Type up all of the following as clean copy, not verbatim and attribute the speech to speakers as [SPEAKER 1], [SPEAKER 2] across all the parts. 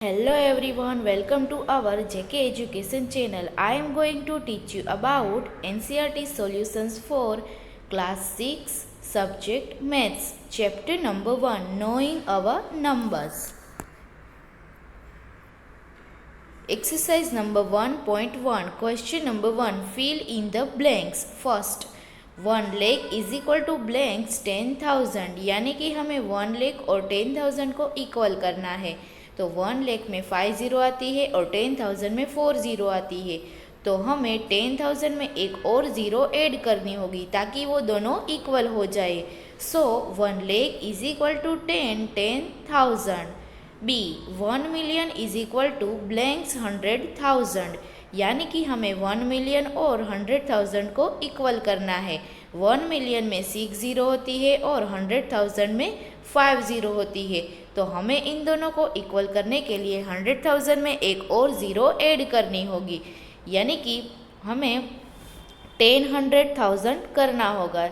[SPEAKER 1] Hello everyone, welcome to our JK Education channel. I am going to teach you about NCERT solutions for class 6 subject maths. Chapter number 1, knowing our numbers. Exercise number 1.1, question number 1, fill in the blanks. First, 1 lakh is equal to blanks 10,000, यानी कि हमें 1 लाख और 10,000 को equal करना है. तो 1 लाख में 5 zero आती है और 10,000 में 4 जीरो आती है. तो हमें 10,000 में एक और ज़ीरो ऐड करनी होगी ताकि वो दोनों इक्वल हो जाए. So 1 lakh is equal to 10,000. B 1 million is equal to blanks 100,000, यानी कि हमें 1 मिलियन और 100,000 को इक्वल करना है. 1 मिलियन में 6 ज़ीरो होती है और 100,000 में 5 ज़ीरो होती है. तो हमें इन दोनों को इक्वल करने के लिए 100,000 में एक और ज़ीरो ऐड करनी होगी, यानी कि हमें 100,000 करना होगा.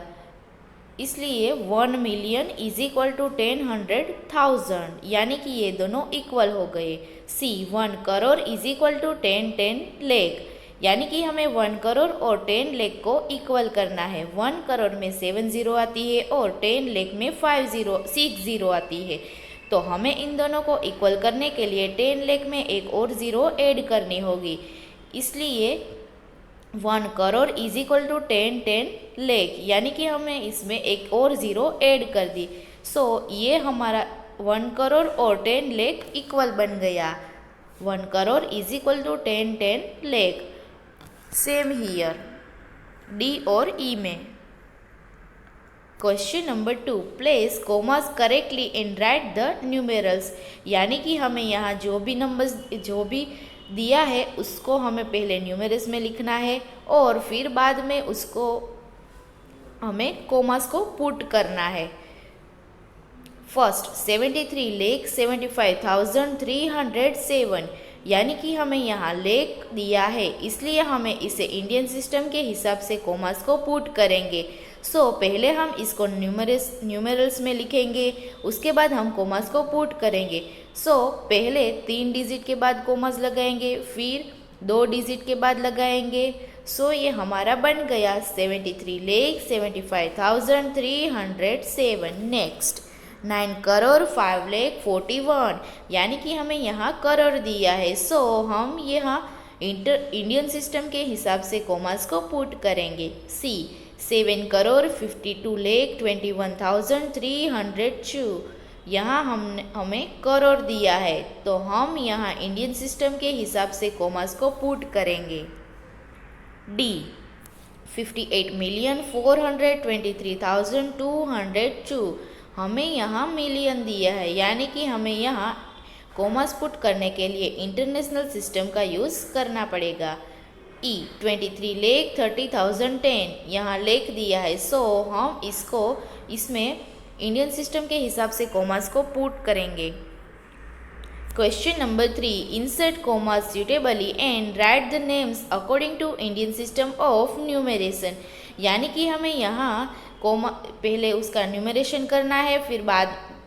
[SPEAKER 1] इसलिए 1 मिलियन इज इक्वल टू 100,000, यानी कि ये दोनों इक्वल हो गए. C 1 crore is equal to 10 lakh, यानी कि हमें 1 करोड़ और 10 लाख को इक्वल करना है. 1 करोड़ में 7 ज़ीरो आती है और 10 लाख में 6 ज़ीरो आती है. तो हमें इन दोनों को इक्वल करने के लिए 10 लाख में एक और ज़ीरो ऐड करनी होगी. इसलिए 1 crore is equal to 10 lakh, यानी कि हमने इसमें एक और ज़ीरो ऐड कर दी. सो ये हमारा 1 करोड़ और 10 लाख इक्वल बन गया. 1 crore is equal to 10 lakh. Same here D और ई में. Question number 2, place commas correctly and write the numerals, यानी कि हमें यहाँ जो भी दिया है उसको हमें पहले न्यूमेरल्स में लिखना है और फिर बाद में उसको हमें कोमास को पुट करना है. फर्स्ट 73,75,307, यानी कि हमें यहाँ लेख दिया है इसलिए हमें इसे इंडियन सिस्टम के हिसाब से कोमास को पुट करेंगे. सो पहले हम इसको न्यूमेरल्स में लिखेंगे, उसके बाद हम कोमास को पुट करेंगे. सो पहले 3 डिजिट के बाद कोमास लगाएंगे, फिर 2 डिजिट के बाद लगाएंगे. सो ये हमारा बन गया 73,75,307. नेक्स्ट 9 करोड़ 5,41,000, यानी कि हमें यहाँ करोड़ दिया है. सो हम यहाँ इंडियन सिस्टम के हिसाब से कोमास को पुट करेंगे. सी 7 करोड़ 52,21,302, यहाँ हमें करोड़ दिया है तो हम यहाँ इंडियन सिस्टम के हिसाब से कोमास को पुट करेंगे. डी 58,423,202, हमें यहाँ मिलियन दिया है, यानी कि हमें यहाँ कोमास पुट करने के लिए इंटरनेशनल सिस्टम का यूज़ करना पड़ेगा. ई 23,30,010, यहाँ लेख दिया है. सो हम इसमें इंडियन सिस्टम के हिसाब से कोमास को पुट करेंगे. Question number 3, insert commas suitably and write the names according to Indian system of numeration, यानी कि हमें यहाँ पहले उसका न्यूमरेशन करना है, फिर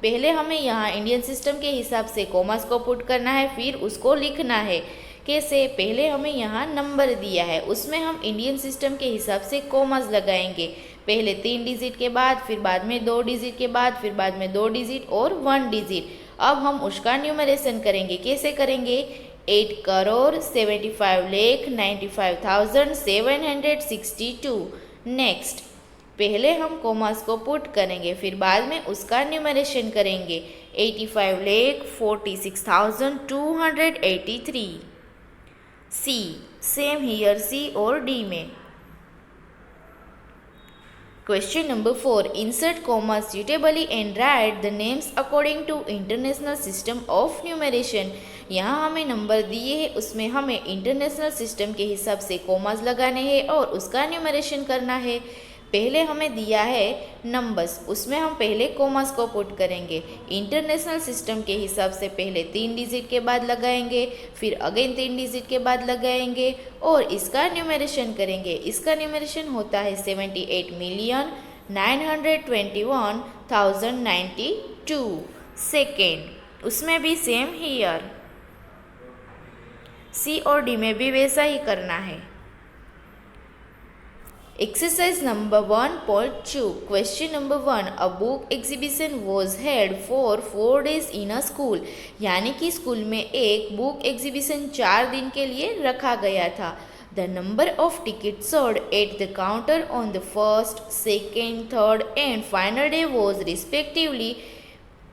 [SPEAKER 1] पहले हमें यहाँ इंडियन सिस्टम के हिसाब से कोमास को पुट करना है, फिर उसको लिखना है. कैसे? पहले हमें यहाँ नंबर दिया है उसमें हम इंडियन सिस्टम के हिसाब से कोमास लगाएंगे. पहले 3 डिजिट के बाद, फिर बाद में 2 डिजिट के बाद, फिर बाद में 2 डिजिट और 1 डिजिट. अब हम उसका न्यूमरेशन करेंगे. कैसे करेंगे? 8 करोड़ 75,95,762. नेक्स्ट पहले हम कोमास को पुट करेंगे, फिर बाद में उसका न्यूमरेशन करेंगे. 85,46,283. सी सेम हियर सी और डी में. Question number 4, insert commas suitably and write the names according to international system of numeration, यहाँ हमें नंबर दिए हैं उसमें हमें इंटरनेशनल सिस्टम के हिसाब से कोमास लगाने हैं और उसका न्यूमरेशन करना है. पहले हमें दिया है नंबर्स, उसमें हम पहले कोमास को पुट करेंगे. इंटरनेशनल सिस्टम के हिसाब से पहले 3 डिजिट के बाद लगाएंगे, फिर अगेन 3 डिजिट के बाद लगाएंगे और इसका न्यूमरेशन करेंगे. इसका न्यूमरेशन होता है 78,921,092. सेकेंड उसमें भी सेम हियर सी और डी में भी वैसा ही करना है। Exercise number 1.2 Question number 1 A book exhibition was held for 4 days in a school। यानी कि स्कूल में एक बुक एग्जीबिशन 4 दिन के लिए रखा गया था। The number of tickets sold at the counter on the first, second, third and final day was respectively।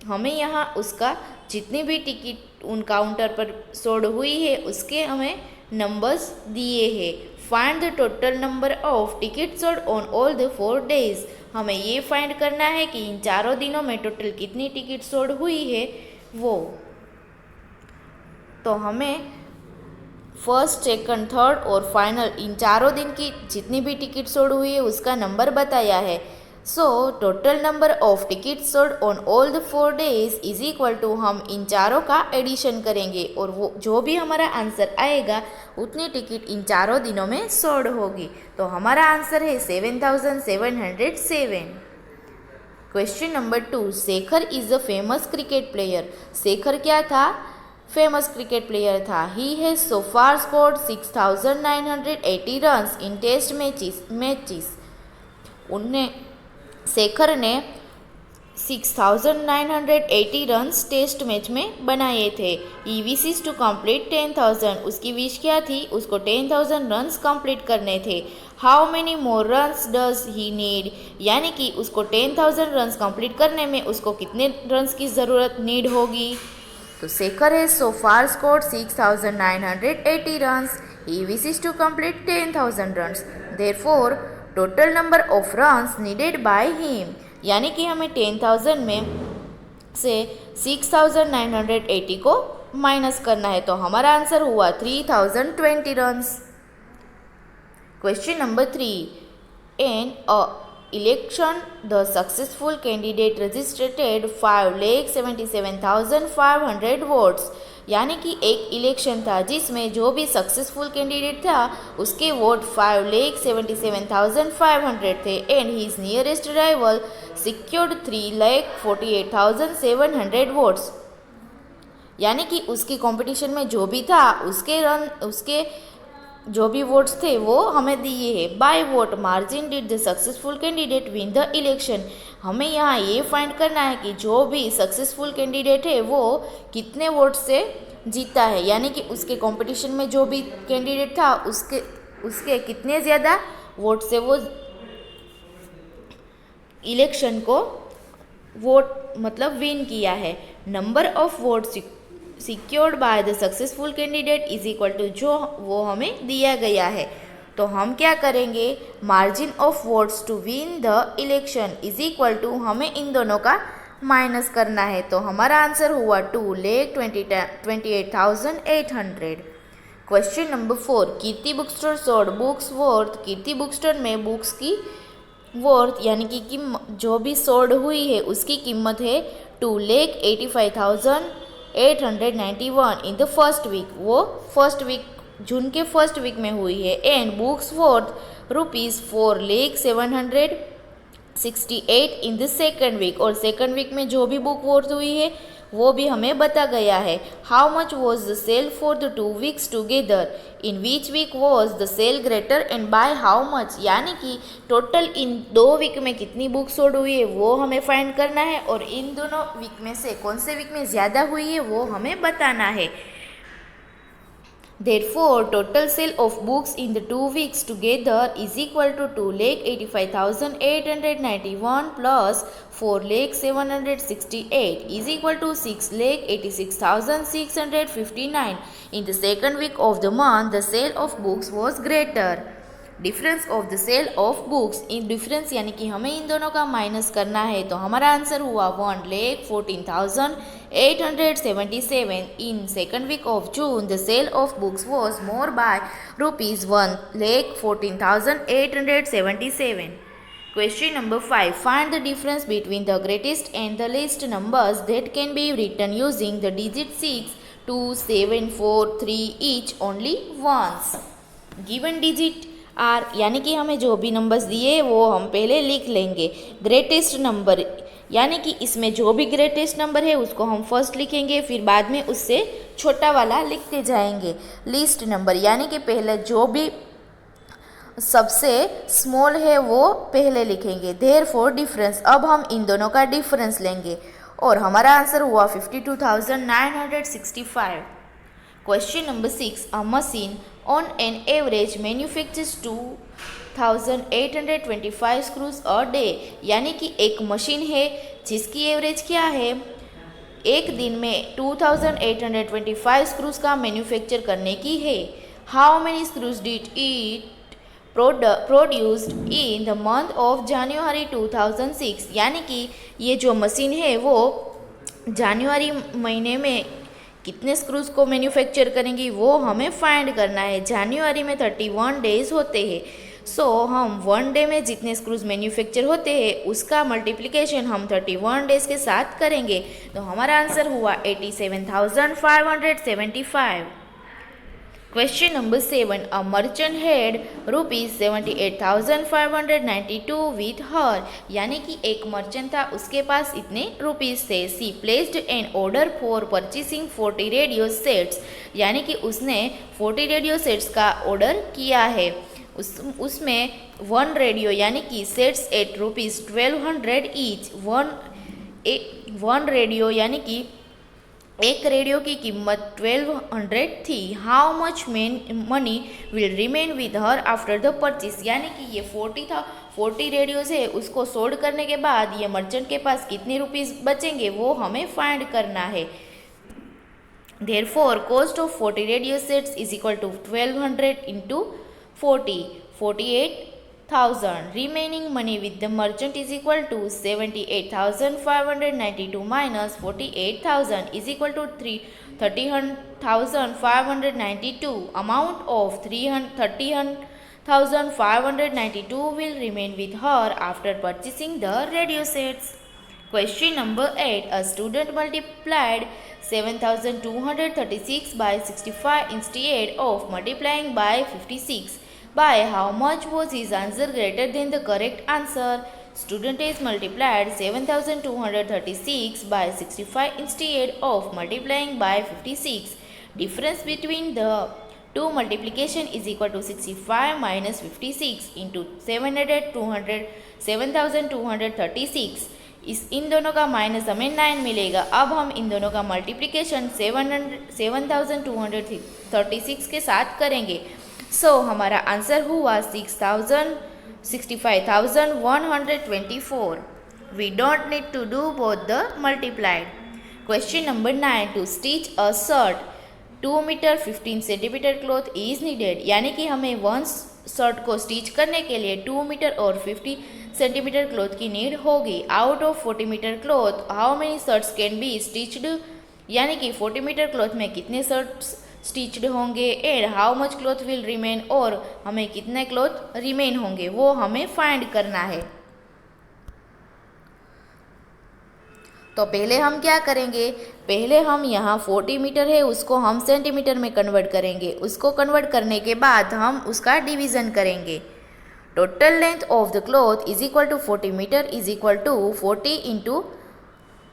[SPEAKER 1] हमें यहाँ उसका जितनी भी टिकट उन काउंटर पर सोल्ड हुई है उसके हमें नंबर्स दिए हैं। Find the total number of ticket sold on all the 4 days. हमें ये फाइंड करना है कि इन 4 दिनों में टोटल कितनी टिकट सोल्ड हुई है वो। तो हमें फर्स्ट, सेकंड, थर्ड और फाइनल इन 4 दिन की जितनी भी टिकट सोल्ड हुई है उसका नंबर बताया है। So total number of ticket sold on all the 4 days is equal to, हम इन चारों का एडिशन करेंगे और वो जो भी हमारा आंसर आएगा उतनी टिकट इन 4 दिनों में सोल्ड होगी। तो हमारा आंसर है 7707। Question number 2 Shekhar is a famous cricket player. Shekhar क्या था? फेमस क्रिकेट प्लेयर था। He has so far scored 6980 runs in test matches. Shekhar ने 6980 रन्स टेस्ट मैच में बनाए थे। He wishes to complete 10,000। उसकी विश क्या थी? उसको 10,000 रन्स कंप्लीट करने थे। How many more runs does he need? यानी कि उसको 10,000 रन्स कंप्लीट करने में उसको कितने रन्स की ज़रूरत नीड होगी? तो Shekhar has so far scored 6980 runs. He wishes to complete 10,000 runs. Therefore total number of runs needed by him, यानी कि हमें 10,000 में से 6980 को माइनस करना है। तो हमारा आंसर हुआ 3020 runs. Question number 3 in a election the successful candidate registrated 5,77,500 votes. यानी कि एक इलेक्शन था जिसमें जो भी सक्सेसफुल कैंडिडेट था उसके वोट 5,77,500 थे and his nearest rival secured 3,48,700 votes. यानी कि उसकी कंपटीशन में जो भी था उसके जो भी वोट्स थे वो हमें दिए हैं। By what margin did the successful candidate win the election. हमें यहाँ ये फाइंड करना है कि जो भी सक्सेसफुल कैंडिडेट है वो कितने वोट से जीता है, यानी कि उसके कंपटीशन में जो भी कैंडिडेट था उसके कितने ज़्यादा वोट से वो इलेक्शन को विन किया है। Number of vote secured by the successful candidate is equal to जो वो हमें दिया गया है। तो हम क्या करेंगे? Margin of votes to win the election is equal to हमें इन दोनों का माइनस करना है। तो हमारा आंसर हुआ 2,28,800। Question number 4 Kirti book store sold books worth. Kirti book store में बुक्स की वर्थ यानी कि जो भी सोल्ड हुई है उसकी कीमत है 2,85,891 इन द फर्स्ट वीक। वो फर्स्ट वीक जून के फर्स्ट वीक में हुई है। And books worth ₹4,07,68 in the second week. और सेकेंड वीक में जो भी बुक वर्थ हुई है वो भी हमें बता गया है। How much was the sale for the 2 weeks together? In which week was the sale greater and by how much? यानी कि टोटल इन 2 वीक में कितनी बुक सोल्ड हुई है वो हमें फाइंड करना है और इन दोनों वीक में से कौन से वीक में ज़्यादा हुई है वो हमें बताना है। Therefore, total sale of books in the 2 weeks together is equal to 2,85,891 plus 4,768 is equal to 6,86,659. In the second week of the month, the sale of books was greater. Difference of the sale of books. In difference यानी कि हमें इन दोनों का minus करना है। तो हमारा आंसर हुआ 1,14,877। In second week of June the sale of books was more by ₹1,14,877। Question number 5 find the difference between the greatest and the least numbers that can be written using the digit 6, 2, 7, 4, 3 each only once. Given digit are यानी कि हमें जो भी numbers दिए वो हम पहले लिख लेंगे। ग्रेटेस्ट नंबर यानी कि इसमें जो भी ग्रेटेस्ट नंबर है उसको हम फर्स्ट लिखेंगे, फिर बाद में उससे छोटा वाला लिखते जाएंगे। लिस्ट नंबर यानी कि पहले जो भी सबसे स्मॉल है वो पहले लिखेंगे। देयरफॉर डिफरेंस, अब हम इन दोनों का डिफरेंस लेंगे और हमारा आंसर हुआ 52,965। Question number 6, a machine on an average manufactures 2,825 screws a day, यानी कि एक मशीन है जिसकी एवरेज क्या है, एक दिन में 2,825 स्क्रूज का मैन्युफैक्चर करने की है। How many screws did it produced in the month of January 2006, यानी कि ये जो मशीन है वो जनवरी महीने में कितने स्क्रूज को मैन्युफैक्चर करेंगी वो हमें फाइंड करना है। जनवरी में 31 डेज होते हैं, सो हम 1 डे में जितने स्क्रूज मैन्युफैक्चर होते हैं उसका मल्टीप्लिकेशन हम 31 डेज के साथ करेंगे, तो हमारा आंसर हुआ 87,575। Question number 7, a merchant had ₹78,592 with her, यानी कि एक मर्चेंट था उसके पास इतने रुपीस थे। She placed an order for purchasing 40 radio sets, यानी कि उसने 40 रेडियो सेट्स का ऑर्डर किया है। उसमें 1 रेडियो यानी कि सेट्स एट ₹1200 ईच, 1 रेडियो यानी कि एक रेडियो की कीमत 1200 थी। How much money will remain with her after the purchase, यानी कि ये 40 रेडियोज है, उसको सोल्ड करने के बाद ये मर्चेंट के पास कितने रुपीस बचेंगे वो हमें फाइंड करना है। Therefore, cost of 40 radio sets is equal to 1200 into 40, 48,000. Remaining money with the merchant is equal to 78,592 minus 48,000 is equal to 30,592. Amount of 30,592 will remain with her after purchasing the radio sets. Question number 8, a student multiplied 7,236 by 65 instead of multiplying by 56. By how much was his answer greater than the correct answer? Student is multiplied 7,236 by 65 instead of multiplying by 56. Difference between the two multiplication is equal to 65 minus 56 into 7,236. इन दोनों का minus हमें 9 मिलेगा। अब हम इन दोनों का multiplication 7,236 के साथ करेंगे, सो हमारा आंसर हुआ 65,124। We don't need to do both the multiplied. Question number 9, to stitch a shirt 2 metre 15 centimetre cloth is needed, यानी कि हमें 1 शर्ट को स्टिच करने के लिए 2 मीटर और 50 सेंटीमीटर क्लॉथ की नीड होगी। Out of 40 metre cloth how many shirts can be stitched, यानी कि 40 मीटर क्लॉथ में कितने शर्ट्स स्टिच्ड होंगे, and how much cloth will remain, और हमें कितने क्लॉथ रिमेन होंगे वो हमें फाइंड करना है। तो पहले हम क्या करेंगे, पहले हम यहाँ 40 मीटर है उसको हम सेंटीमीटर में कन्वर्ट करेंगे, उसको कन्वर्ट करने के बाद हम उसका डिवीज़न करेंगे। Total length of the cloth is equal to 40 metre is equal to 40 into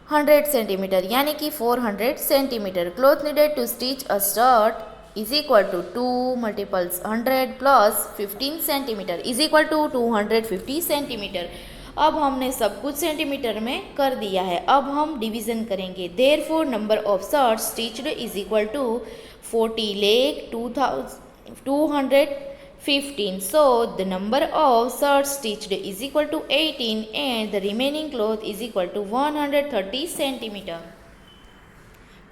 [SPEAKER 1] 100 centimetre, यानी कि 400 centimetre. Cloth needed to stitch a shirt is equal to 2 multiples 100 plus 15 centimetre is equal to 250 centimetre. अब हमने सब कुछ centimetre में कर दिया है, अब हम डिवीज़न करेंगे। Therefore number of shirts stitched is equal to 40 leg 215, so the number of shirts stitched is equal to 18 and the remaining cloth is equal to 130 centimeter.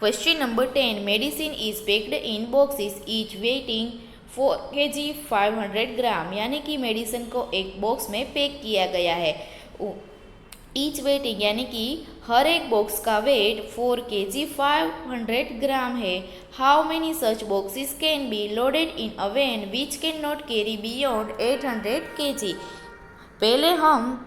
[SPEAKER 1] Question number 10, medicine is packed in boxes each weighing 4 kg 500 ग्राम, यानी कि medicine को एक box में pack किया गया है। Each waiting यानी कि हर एक बॉक्स का वेट 4 kg 500 ग्राम है। How many such boxes can be loaded in a van which can not carry beyond 800 kg। पहले हम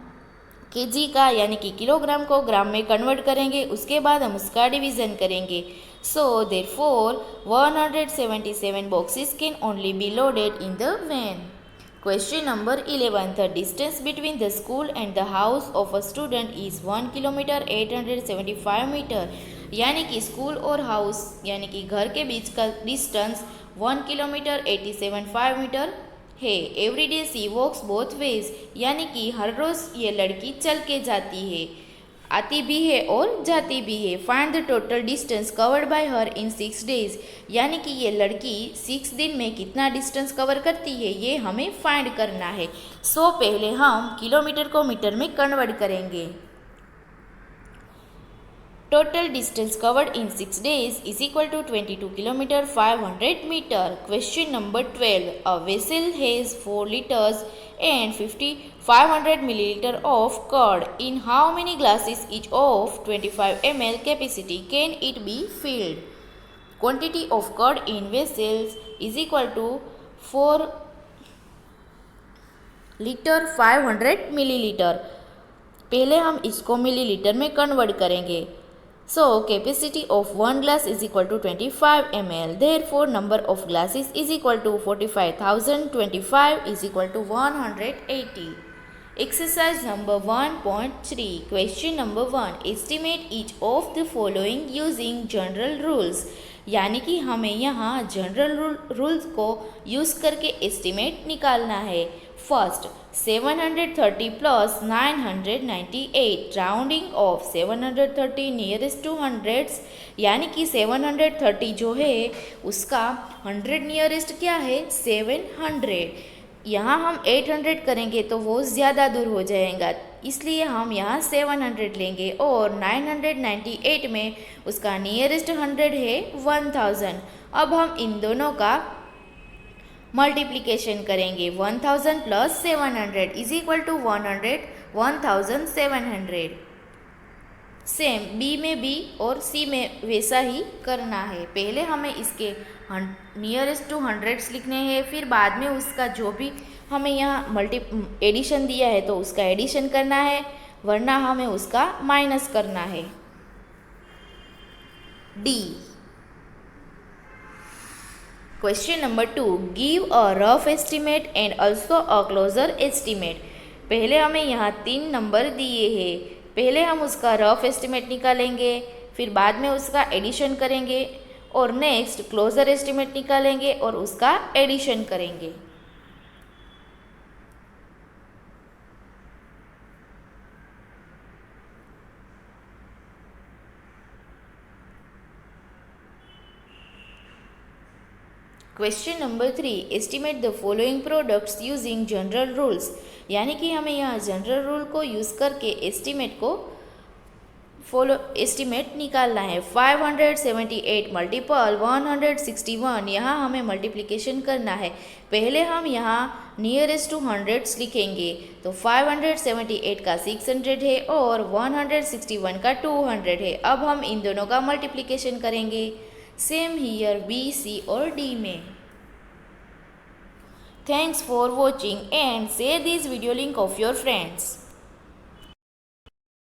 [SPEAKER 1] केजी का यानी कि किलोग्राम को ग्राम में कन्वर्ट करेंगे, उसके बाद हम उसका डिवीज़न करेंगे। So therefore 177 boxes can only be loaded in the van. Question number 11, the distance between the school and the house of a student is 1 kilometer 875 meter, यानी कि स्कूल और हाउस यानी कि घर के बीच का डिस्टेंस 1 किलोमीटर 87.5 मीटर है। Every day सी वॉक्स both ways यानी कि हर रोज़ ये लड़की चल के जाती है, आती भी है और जाती भी है। Find the total distance covered by her in 6 days यानी कि ये लड़की 6 दिन में कितना डिस्टेंस कवर करती है ये हमें फाइंड करना है। सो पहले हम किलोमीटर को मीटर में कन्वर्ट करेंगे। Total distance covered in 6 days is equal to 22 km 500 meter. Question number 12. A vessel has 4 liters and 500 milliliter of curd. In how many glasses each of 25 ml capacity can it be filled? Quantity of curd in vessels is equal to 4 liter 500 milliliter. पहले हम इसको millilitre में convert करेंगे। So, capacity of one glass is equal to 25 ml. Therefore, number of glasses is equal to 45,000. 25 is equal to 180. Exercise number 1.3. Question number 1. Estimate each of the following using general rules. यानी कि हमें यहाँ general rules को use करके estimate निकालना है। First 730 plus 998 rounding off 730 nearest to hundreds यानी कि 730 जो है उसका 100 नियरेस्ट क्या है 700। यहाँ हम 800 करेंगे तो वो ज़्यादा दूर हो जाएगा, इसलिए हम यहाँ 700 लेंगे और 998 में उसका नियरेस्ट 100 है 1000। अब हम इन दोनों का मल्टीप्लिकेशन करेंगे। 1000 plus 700 is equal to 1700। Same B में भी और सी में वैसा ही करना है। पहले हमें इसके नियरेस्ट टू हंड्रेड्स लिखने हैं, फिर बाद में उसका जो भी हमें यहाँ एडिशन दिया है तो उसका एडिशन करना है, वरना हमें उसका माइनस करना है। The question number 2. Give a rough estimate and also a closer estimate. पहले हमें यहाँ 3 नंबर दिए हैं, पहले हम उसका रफ एस्टिमेट निकालेंगे, फिर बाद में उसका एडिशन करेंगे और नेक्स्ट क्लोजर एस्टिमेट निकालेंगे और उसका एडिशन करेंगे। Question number 3. Estimate the following products using general rules. यानी कि हमें यहाँ जनरल रूल को यूज़ करके एस्टिमेट निकालना है। 578 मल्टीपल 161, यहाँ हमें मल्टीप्लिकेशन करना है। पहले हम यहाँ नियरेस्ट टू हंड्रेड्स लिखेंगे, तो 578 का 600 है और 161 का 200 है। अब हम इन दोनों का मल्टीप्लिकेशन करेंगे, सेम हियर बी, सी और डी में। Thanks for watching and share this video link of your friends.